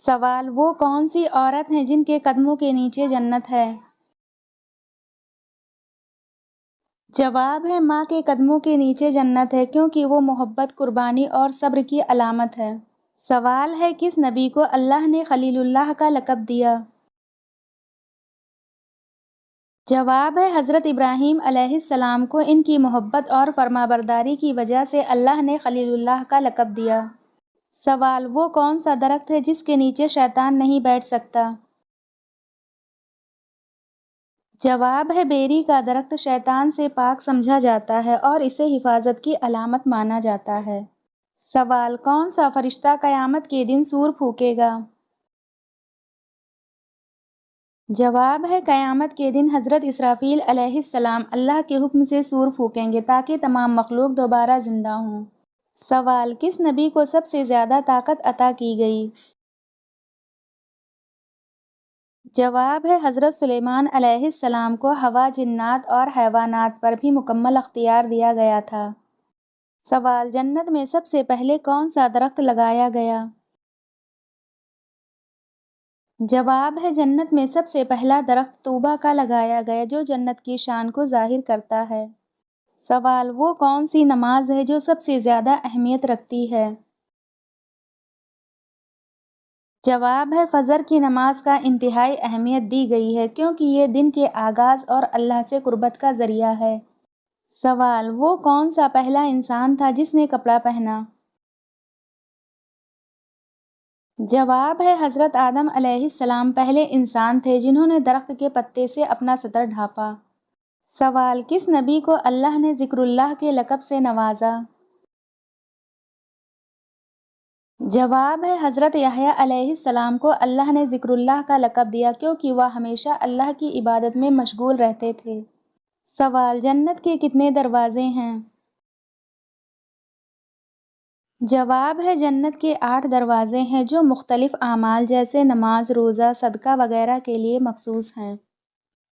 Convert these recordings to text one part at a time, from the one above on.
سوال: وہ کون سی عورت ہیں جن کے قدموں کے نیچے جنت ہے؟ جواب ہے ماں کے قدموں کے نیچے جنت ہے، کیونکہ وہ محبت، قربانی اور صبر کی علامت ہے۔ سوال ہے: کس نبی کو اللہ نے خلیل اللہ کا لقب دیا؟ جواب ہے حضرت ابراہیم علیہ السلام کو ان کی محبت اور فرمانبرداری کی وجہ سے اللہ نے خلیل اللہ کا لقب دیا۔ سوال: وہ کون سا درخت ہے جس کے نیچے شیطان نہیں بیٹھ سکتا؟ جواب ہے بیری کا درخت شیطان سے پاک سمجھا جاتا ہے اور اسے حفاظت کی علامت مانا جاتا ہے۔ سوال: کون سا فرشتہ قیامت کے دن سور پھونکے گا؟ جواب ہے قیامت کے دن حضرت اسرافیل علیہ السلام اللہ کے حکم سے سور پھونکیں گے تاکہ تمام مخلوق دوبارہ زندہ ہوں۔ سوال: کس نبی کو سب سے زیادہ طاقت عطا کی گئی؟ جواب ہے حضرت سلیمان علیہ السلام کو ہوا، جنات اور حیوانات پر بھی مکمل اختیار دیا گیا تھا۔ سوال: جنت میں سب سے پہلے کون سا درخت لگایا گیا؟ جواب ہے جنت میں سب سے پہلا درخت طوبہ کا لگایا گیا جو جنت کی شان کو ظاہر کرتا ہے۔ سوال: وہ کون سی نماز ہے جو سب سے زیادہ اہمیت رکھتی ہے؟ جواب ہے فجر کی نماز کا انتہائی اہمیت دی گئی ہے کیونکہ یہ دن کے آغاز اور اللہ سے قربت کا ذریعہ ہے۔ سوال: وہ کون سا پہلا انسان تھا جس نے کپڑا پہنا؟ جواب ہے حضرت آدم علیہ السلام پہلے انسان تھے جنہوں نے درخت کے پتے سے اپنا سطر ڈھانپا۔ سوال: کس نبی کو اللہ نے ذکر اللہ کے لقب سے نوازا؟ جواب ہے حضرت یحییٰ علیہ السلام کو اللہ نے ذکر اللہ کا لقب دیا کیونکہ وہ ہمیشہ اللہ کی عبادت میں مشغول رہتے تھے۔ سوال: جنت کے کتنے دروازے ہیں؟ جواب ہے جنت کے 8 دروازے ہیں جو مختلف اعمال جیسے نماز، روزہ، صدقہ وغیرہ کے لیے مخصوص ہیں۔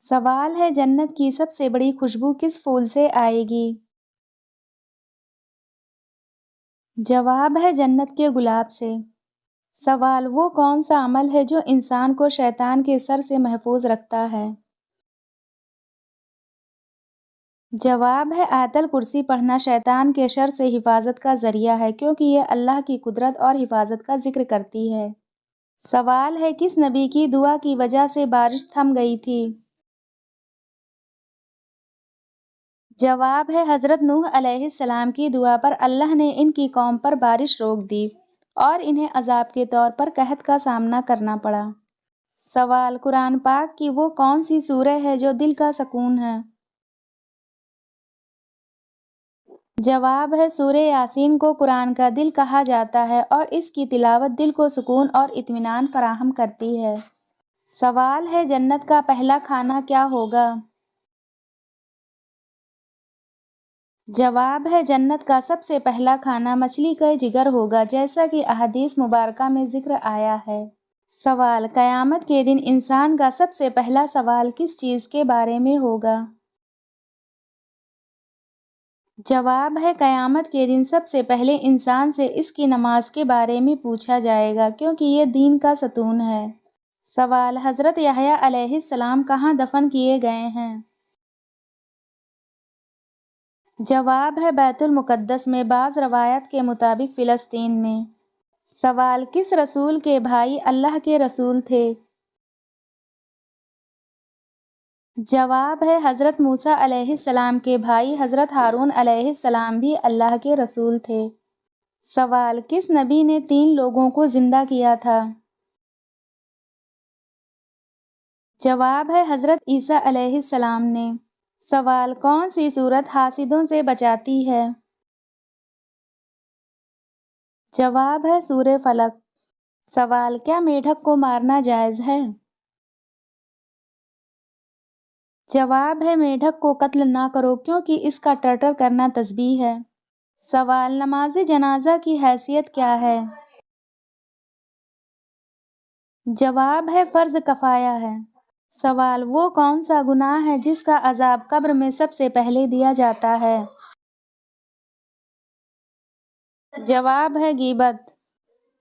سوال ہے جنت کی سب سے بڑی خوشبو کس پھول سے آئے گی؟ جواب ہے جنت کے گلاب سے۔ سوال: وہ کون سا عمل ہے جو انسان کو شیطان کے شر سے محفوظ رکھتا ہے؟ جواب ہے آیت الکرسی پڑھنا شیطان کے شر سے حفاظت کا ذریعہ ہے کیونکہ یہ اللہ کی قدرت اور حفاظت کا ذکر کرتی ہے۔ سوال ہے کس نبی کی دعا کی وجہ سے بارش تھم گئی تھی؟ جواب ہے حضرت نوح علیہ السلام کی دعا پر اللہ نے ان کی قوم پر بارش روک دی اور انہیں عذاب کے طور پر قحط کا سامنا کرنا پڑا۔ سوال: قرآن پاک کی وہ کون سی سورہ ہے جو دل کا سکون ہے؟ جواب ہے سورہ یاسین کو قرآن کا دل کہا جاتا ہے اور اس کی تلاوت دل کو سکون اور اطمینان فراہم کرتی ہے۔ سوال ہے جنت کا پہلا کھانا کیا ہوگا؟ جواب ہے جنت کا سب سے پہلا کھانا مچھلی کا جگر ہوگا جیسا کہ احادیث مبارکہ میں ذکر آیا ہے۔ سوال: قیامت کے دن انسان کا سب سے پہلا سوال کس چیز کے بارے میں ہوگا؟ جواب ہے قیامت کے دن سب سے پہلے انسان سے اس کی نماز کے بارے میں پوچھا جائے گا کیونکہ یہ دین کا ستون ہے۔ سوال: حضرت یحییٰ علیہ السلام کہاں دفن کیے گئے ہیں؟ جواب ہے بیت المقدس میں، بعض روایات کے مطابق فلسطین میں۔ سوال: کس رسول کے بھائی اللہ کے رسول تھے؟ جواب ہے حضرت موسیٰ علیہ السلام کے بھائی حضرت ہارون علیہ السلام بھی اللہ کے رسول تھے۔ سوال: کس نبی نے 3 لوگوں کو زندہ کیا تھا؟ جواب ہے حضرت عیسیٰ علیہ السلام نے۔ سوال: کون سی سورت حاسدوں سے بچاتی ہے؟ جواب ہے سورہ فلق۔ سوال: کیا میڈک کو مارنا جائز ہے؟ جواب ہے میڈک کو قتل نہ کرو کیونکہ اس کا ٹرٹر کرنا تسبیح ہے۔ سوال: نماز جنازہ کی حیثیت کیا ہے؟ جواب ہے فرض کفایہ ہے۔ سوال: وہ کون سا گناہ ہے جس کا عذاب قبر میں سب سے پہلے دیا جاتا ہے؟ جواب ہے غیبت۔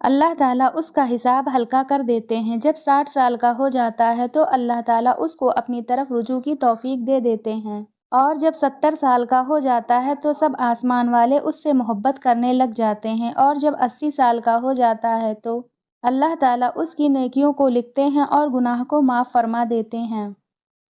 اللہ تعالیٰ اس کا حساب ہلکا کر دیتے ہیں۔ جب 60 سال کا ہو جاتا ہے تو اللہ تعالیٰ اس کو اپنی طرف رجوع کی توفیق دے دیتے ہیں، اور جب 70 سال کا ہو جاتا ہے تو سب آسمان والے اس سے محبت کرنے لگ جاتے ہیں، اور جب 80 سال کا ہو جاتا ہے تو اللہ تعالیٰ اس کی نیکیوں کو لکھتے ہیں اور گناہ کو معاف فرما دیتے ہیں۔